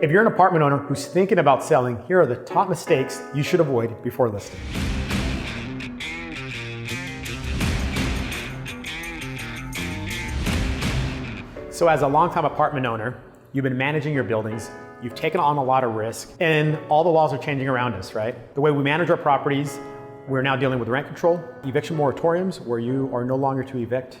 If you're an apartment owner who's thinking about selling, here are the top mistakes you should avoid before listing. So as a longtime apartment owner, you've been managing your buildings, you've taken on a lot of risk, and all the laws are changing around us, right? The way we manage our properties, we're now dealing with rent control, eviction moratoriums, where you are no longer to evict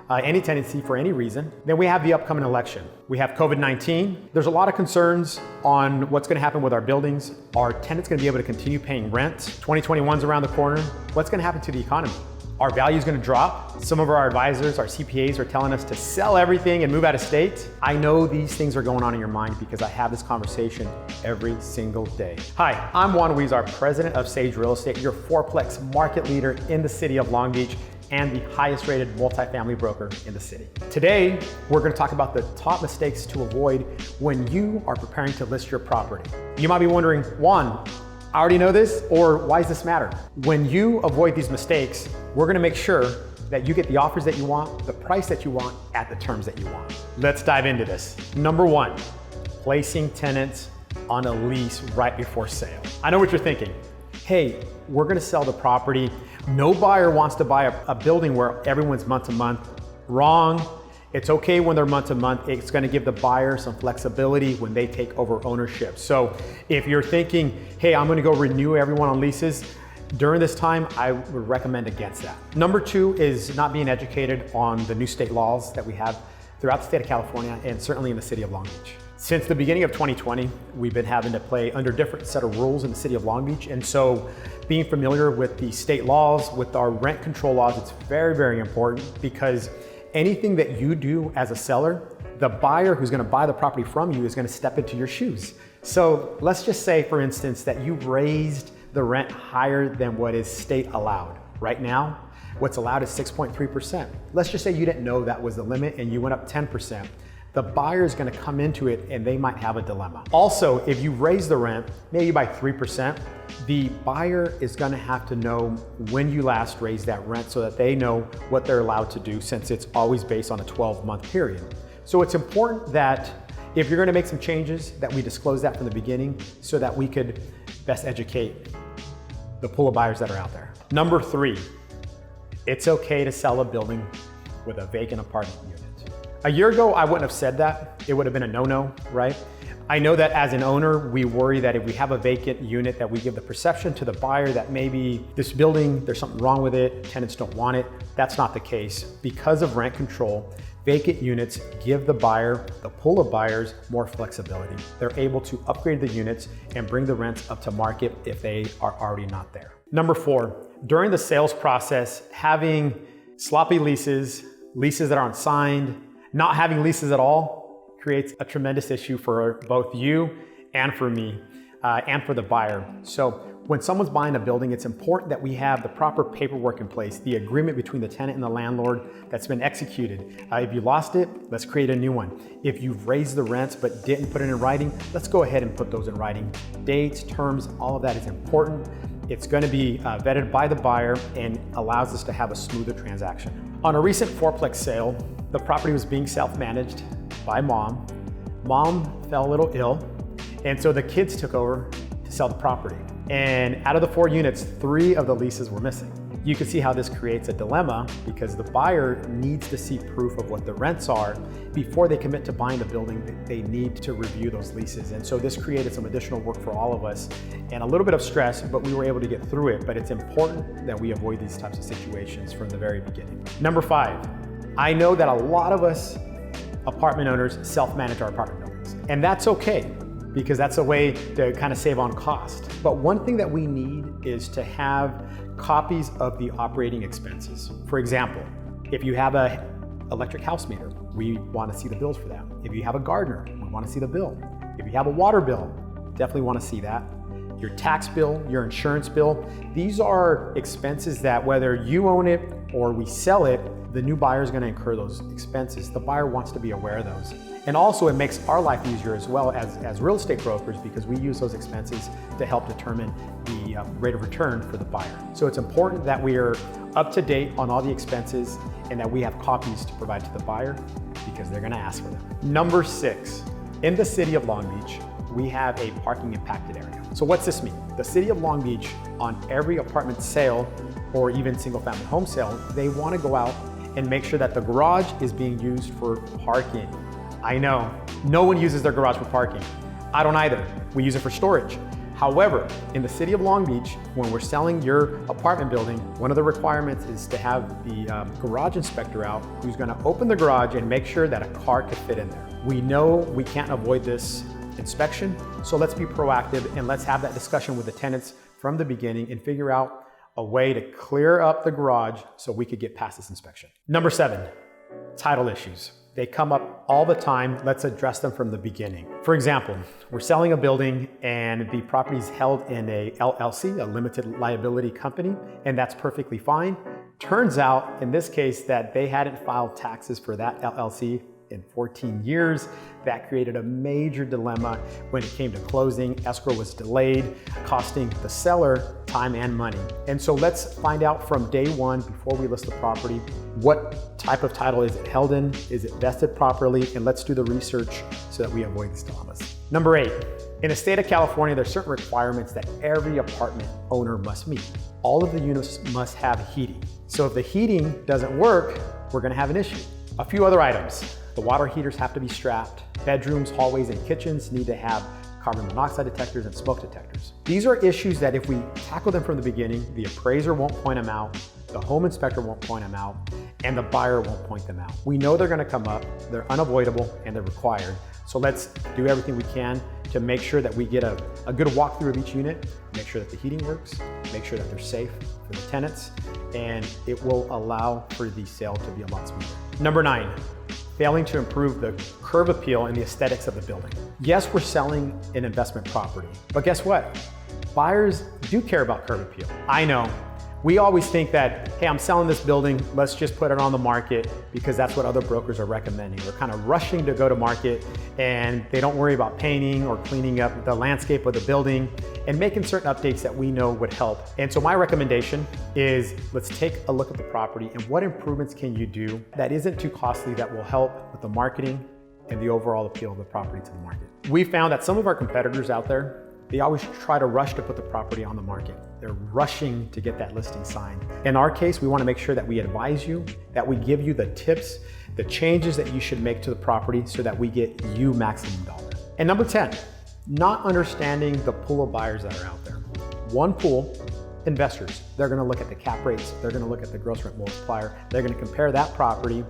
any tenancy for any reason. Then we have the upcoming election. We have COVID-19. There's a lot of concerns on what's gonna happen with our buildings. Are tenants gonna be able to continue paying rent? 2021's around the corner. What's gonna happen to the economy? Our value is gonna drop. Some of our advisors, our CPAs are telling us to sell everything and move out of state. I know these things are going on in your mind because I have this conversation every single day. Hi, I'm Juan Huizar, president of Sage Real Estate, your fourplex market leader in the city of Long Beach and the highest rated multifamily broker in the city. Today, we're gonna talk about the top mistakes to avoid when you are preparing to list your property. You might be wondering, Juan, I already know this, or why does this matter? When you avoid these mistakes, we're gonna make sure that you get the offers that you want, the price that you want, at the terms that you want. Let's dive into this. Number one, placing tenants on a lease right before sale. I know what you're thinking. Hey, we're gonna sell the property. No buyer wants to buy a building where everyone's month to month. Wrong. It's okay when they're month to month. It's gonna give the buyer some flexibility when they take over ownership. So if you're thinking, hey, I'm gonna go renew everyone on leases, during this time, I would recommend against that. Number two is not being educated on the new state laws that we have throughout the state of California and certainly in the city of Long Beach. Since the beginning of 2020, we've been having to play under different set of rules in the city of Long Beach. And so being familiar with the state laws, with our rent control laws, it's very, very important because anything that you do as a seller, the buyer who's gonna buy the property from you is gonna step into your shoes. So let's just say, for instance, that you raised the rent higher than what is state allowed. Right now, what's allowed is 6.3%. Let's just say you didn't know that was the limit and you went up 10%. The buyer is gonna come into it and they might have a dilemma. Also, if you raise the rent, maybe by 3%, the buyer is gonna have to know when you last raised that rent so that they know what they're allowed to do since it's always based on a 12-month period. So it's important that if you're gonna make some changes, that we disclose that from the beginning so that we could best educate the pool of buyers that are out there. Number three, it's okay to sell a building with a vacant apartment unit. A year ago, I wouldn't have said that. It would have been a no-no, right? I know that as an owner, we worry that if we have a vacant unit that we give the perception to the buyer that maybe this building, there's something wrong with it, tenants don't want it. That's not the case. Because of rent control, vacant units give the buyer, the pool of buyers, more flexibility. They're able to upgrade the units and bring the rents up to market if they are already not there. Number four, during the sales process, having sloppy leases that aren't signed, not having leases at all creates a tremendous issue for both you and for me and for the buyer. So when someone's buying a building, it's important that we have the proper paperwork in place, the agreement between the tenant and the landlord that's been executed. If you lost it, let's create a new one. If you've raised the rents but didn't put it in writing, let's go ahead and put those in writing. Dates, terms, all of that is important. It's going to be vetted by the buyer and allows us to have a smoother transaction. On a recent fourplex sale, the property was being self-managed by mom. Mom fell a little ill, and so the kids took over to sell the property. And out of the 4 units, 3 of the leases were missing. You can see how this creates a dilemma because the buyer needs to see proof of what the rents are before they commit to buying the building. They need to review those leases. And so this created some additional work for all of us and a little bit of stress, but we were able to get through it. But it's important that we avoid these types of situations from the very beginning. Number 5, I know that a lot of us apartment owners self-manage our apartment buildings, and that's okay because that's a way to kind of save on cost. But one thing that we need is to have copies of the operating expenses. For example, if you have an electric house meter, we want to see the bills for that. If you have a gardener, we want to see the bill. If you have a water bill, definitely want to see that. Your tax bill, your insurance bill, these are expenses that whether you own it or we sell it, the new buyer is going to incur those expenses. The buyer wants to be aware of those. And also it makes our life easier as well as real estate brokers because we use those expenses to help determine the rate of return for the buyer. So it's important that we are up to date on all the expenses and that we have copies to provide to the buyer because they're going to ask for them. Number 6, in the city of Long Beach, we have a parking impacted area. So what's this mean? The city of Long Beach, on every apartment sale or even single family home sale, they want to go out and make sure that the garage is being used for parking. I know, no one uses their garage for parking. I don't either. We use it for storage. However, in the city of Long Beach, when we're selling your apartment building, one of the requirements is to have the garage inspector out who's gonna open the garage and make sure that a car could fit in there. We know we can't avoid this inspection, so let's be proactive and let's have that discussion with the tenants from the beginning and figure out a way to clear up the garage so we could get past this inspection. Number 7, title issues. They come up all the time. Let's address them from the beginning. For example, we're selling a building and the property is held in a LLC, a limited liability company, and that's perfectly fine. Turns out, in this case, that they hadn't filed taxes for that LLC in 14 years. That created a major dilemma when it came to closing. Escrow was delayed, costing the seller time and money. And so let's find out from day one, before we list the property, what type of title is it held in? Is it vested properly? And let's do the research so that we avoid these dilemmas. Number 8, in the state of California, there's certain requirements that every apartment owner must meet. All of the units must have heating. So if the heating doesn't work, we're gonna have an issue. A few other items. The water heaters have to be strapped. Bedrooms, hallways, and kitchens need to have carbon monoxide detectors and smoke detectors. These are issues that if we tackle them from the beginning, the appraiser won't point them out, the home inspector won't point them out, and the buyer won't point them out. We know they're gonna come up, they're unavoidable, and they're required. So let's do everything we can to make sure that we get a good walkthrough of each unit, make sure that the heating works, make sure that they're safe for the tenants, and it will allow for the sale to be a lot smoother. Number 9, failing to improve the curb appeal and the aesthetics of the building. Yes, we're selling an investment property, but guess what? Buyers do care about curb appeal. I know. We always think that, hey, I'm selling this building, let's just put it on the market because that's what other brokers are recommending. They're kind of rushing to go to market and they don't worry about painting or cleaning up the landscape of the building and making certain updates that we know would help. And so my recommendation is let's take a look at the property and what improvements can you do that isn't too costly that will help with the marketing and the overall appeal of the property to the market. We found that some of our competitors out there, they always try to rush to put the property on the market. They're rushing to get that listing signed. In our case, we want to make sure that we advise you, that we give you the tips, the changes that you should make to the property so that we get you maximum dollar. And number 10, not understanding the pool of buyers that are out there. One pool, investors. They're going to look at the cap rates. They're going to look at the gross rent multiplier. They're going to compare that property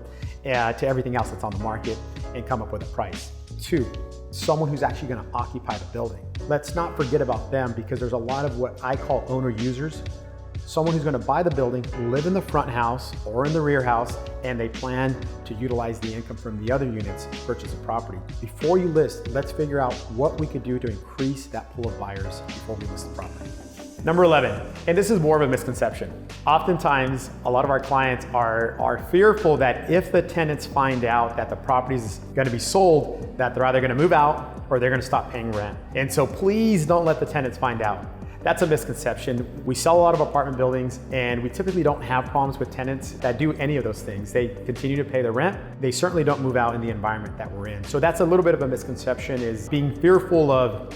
to everything else that's on the market and come up with a price. 2, someone who's actually going to occupy the building. Let's not forget about them because there's a lot of what I call owner users. Someone who's going to buy the building, live in the front house or in the rear house, and they plan to utilize the income from the other units to purchase a property. Before you list, let's figure out what we could do to increase that pool of buyers before we list the property. Number 11, and this is more of a misconception. Oftentimes, a lot of our clients are fearful that if the tenants find out that the property is going to be sold, that they're either going to move out or they're going to stop paying rent. And so please don't let the tenants find out. That's a misconception. We sell a lot of apartment buildings and we typically don't have problems with tenants that do any of those things. They continue to pay the rent. They certainly don't move out in the environment that we're in. So that's a little bit of a misconception, is being fearful of,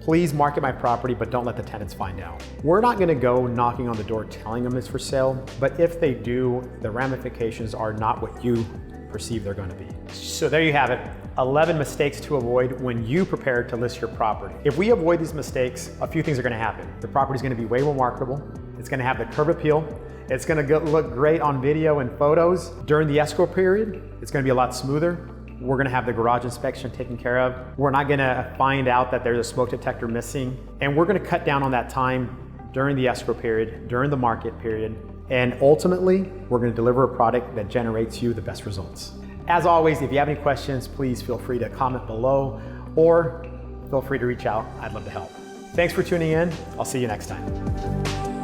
please market my property, but don't let the tenants find out. We're not gonna go knocking on the door telling them it's for sale, but if they do, the ramifications are not what you perceive they're gonna be. So there you have it, 11 mistakes to avoid when you prepare to list your property. If we avoid these mistakes, a few things are gonna happen. The property's gonna be way more marketable, it's gonna have the curb appeal, it's gonna look great on video and photos. During the escrow period, it's gonna be a lot smoother. We're gonna have the garage inspection taken care of. We're not gonna find out that there's a smoke detector missing. And we're gonna cut down on that time during the escrow period, during the market period. And ultimately, we're gonna deliver a product that generates you the best results. As always, if you have any questions, please feel free to comment below or feel free to reach out. I'd love to help. Thanks for tuning in. I'll see you next time.